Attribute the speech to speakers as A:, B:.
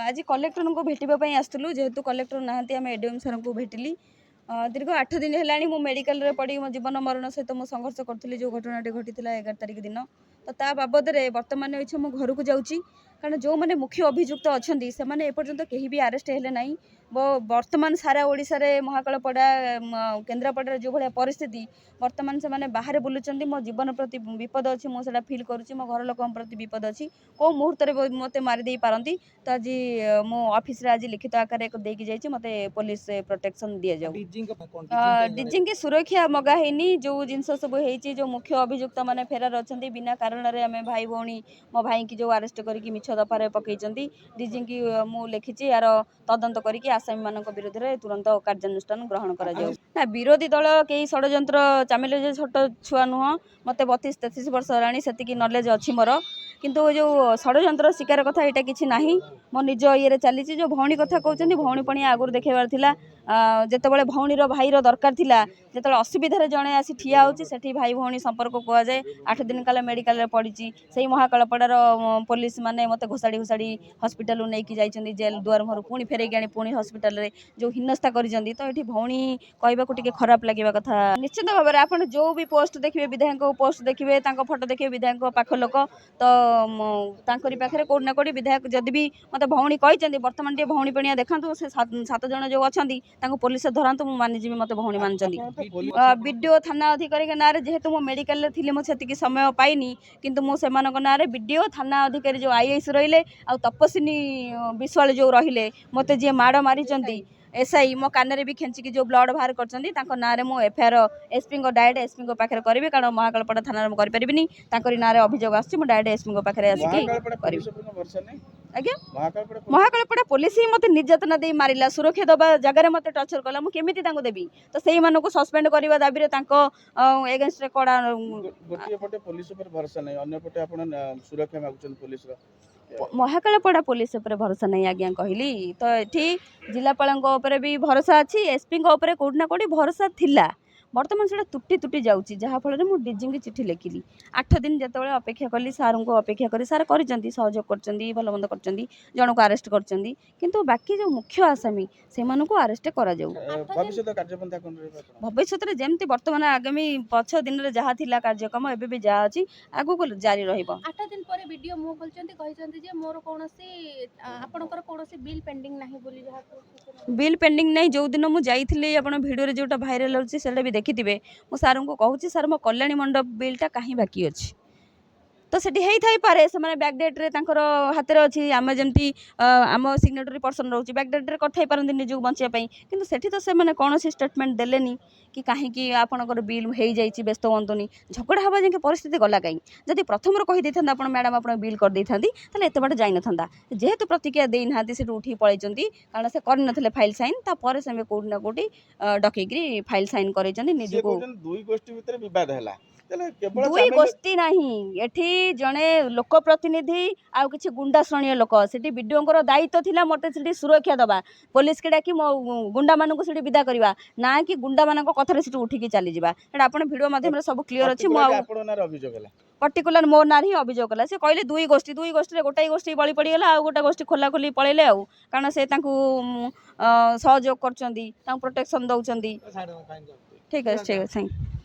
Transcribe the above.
A: आज कलेक्टर को भेटापी आसलु जेहेतु कलेक्टर नहांती आम एडीएम सर को भेटिली दीर्घ 8 दिन है मो मेडिकल रे पड़ी मो जीवन मरण सहित मो संघर्ष करी जो घटनाटी घटी 11 तारिख दिन तो ता बाबद बर्तमान मो घर को जाऊँगी कारण जो मैंने मुख्य अभियुक्त अच्छा से एपर्तंत कहीं भी आरेस्ट हेले ना बर्तमान सारा ओडिशा रे महाकालपड़ा केन्द्रापड़ा जो भाया परिस्थिति बर्तमान से बाहर बुलूँ मो जीवन प्रति विपद अच्छी मुझे फिल करुँची मो घर लोक प्रति विपद अच्छी कौ मुहूर्त मत मारिदे पारती तो आज मो ऑफिस रे आज लिखित आकार एक देकी जाइए मत पुलिस प्रोटेक्शन दि जाऊ डीजी की सुरक्षा मगा है जो जिनस सब हो जो मुख्य अभियुक्त मैंने फेरार अच्छा बिना कारण आम भाई भौणी मो भाई की जो आरेस्ट करके मिछ दफार पकई डीजी की मु लिखी यार तदंत करके आसामी मान विरोध में तुरंत कार्यानुष्ठान ग्रहण करा ना विरोधी दल कई षड्यंत्र चामिले जे छोट छुआ नुह मत 32-33 वर्ष है से नॉलेज अच्छी मोर किंतु जो षड्यंत्र शिकार कथा यहाँ किसी ना मो निज ये चली जो भौणी कथा कहते भौणी पणी आगुरी देखेबार थिला जितेबाला भौणीर भाईर दरकार थिला जिते असुविधार जड़े आसी ठिया होची सेठी भाई भौणी संपर्क कह जाए 8 दिन काल मेडिकल पड़ी से महाकालपड़ार पुलिस माने मत घोषाड़ी घोषाड़ी हस्पिटाल नहीं जाइए जेल दुआर मुहर पुणी फेरैक आनी पुणी हस्पिटाल जो हिन्नस्ता कर तो ये भौणी कहवाक टे खराब लगे कथा निश्चित भाव में आप जो भी पोस्ट देखिए विधायक पोस्ट देखिए फोटो देखिए विधायक पाख लोक तो पाखे कौटना कौटी विधायक जदि भी मत भौणी कहते बर्तमान टे भौणी पणिया देखा से 7 जन जो अच्छा पुलिस धरतु मुझे मानिजी मत भौणी मानते बीडीओ थाना अधिकारी ना जेहेतु मो मेडिकल थी मुझे समय पाइनी किंतु मुझे ना बीडीओ थाना अधिकारी जो आईएएस रहिले आ तपस्विनी विश्वाल जो रहिले मत जी माड़ मारी एसआई मो कान भी खेचिकी जो ब्लड बाहर कर ना मो एफआईआर एसपी डायरेक्ट एसपी पाखे करी कारण महाकालपड़ा थाना करें ना अभियोग आस डायरेक्ट एसपी पाखे आज्ञा महाकालपड़ा पुलिस ही मत निर्यातना दे मारा सुरक्षा दबा जगह मत टर्चर कला मुझे देवी तो से सस्पेंड करने दाबी एगेन्स्ट कड़ा महाकालपड़ा पुलिस भरोसा नहीं आज्ञा कहली तो ये जिलापाल भी भरोसा अच्छी एसपी कौटना कौटी भरोसा थिला बर्तमान से तुटी तुटी जाऊँगी जहाँफल मुझे डीजी की चिठी लिखिली 8 दिन जो अपेक्षा कली सार को अपेक्षा करी सार कर सहयोग कर भल मंद कर जन को आरेस्ट कर बाकी जो मुख्य आसामी से आरेस्ट कर भविष्य में जमी बर्तमान आगामी 5 दिन में जहाँ थी कार्यक्रम एवं भी जहाँ अच्छी आगू को जारी रहा
B: दिन पर वीडियो मुह खोलते मोर कौन बिल पेंडिंग
A: बिल पेंडिंग नहीं जो दिन मुझे भिडियो जोटा भाइराल होती से भी देखिथे मु सार को कहूँ सार मो कल्याणी मंडप बिलटा कहीं बाकी अच्छी तो सेठी पारे से बैकडेट रे हाथ में अच्छी आम जमी आम सिग्नेटरी पर्सन रोचे बैकडेट रे कथाई पारती निजक बचाई कितु सेठी तो से कौन स्टेटमेंट देलेनी कि कहीं आपंकर बिल हो जाइए व्यस्त हूँ झगड़ा हवा जाए परिस्थिति गला कहीं जब प्रथम कही आप मैडम आप बिल कर दे था एत बाट जाइन था जेहेतु प्रतिक्रिया देना से उठी पलैंती कारण से कर फाइल साइन तापर से कौटना कौटी डकई फाइल साइन कर दुई गोष्ठी नहीं एठी जड़े लोक प्रतिनिधि आउ किछि गुंडा श्रेणी लोक से वीडियो दायित्व थिला मते से सुरक्षा दबा पुलिस के डाकी गुंडा मानक से विदा करवा ना कि गुंडा मान कथार से उठिकी चली जावा आप वीडियो माध्यम सब क्लीयर अच्छी पर्टिकुलर मो ना ही अभियोग कला से कहले दुई गोष्ठी गोटाई गोष्ठी बड़ी पड़गला आ गोटे गोष्ठी खोला खोली पलैले आउ कारण से सहयोग कर प्रोटेक्शन दौरान ठीक है थैंक यू।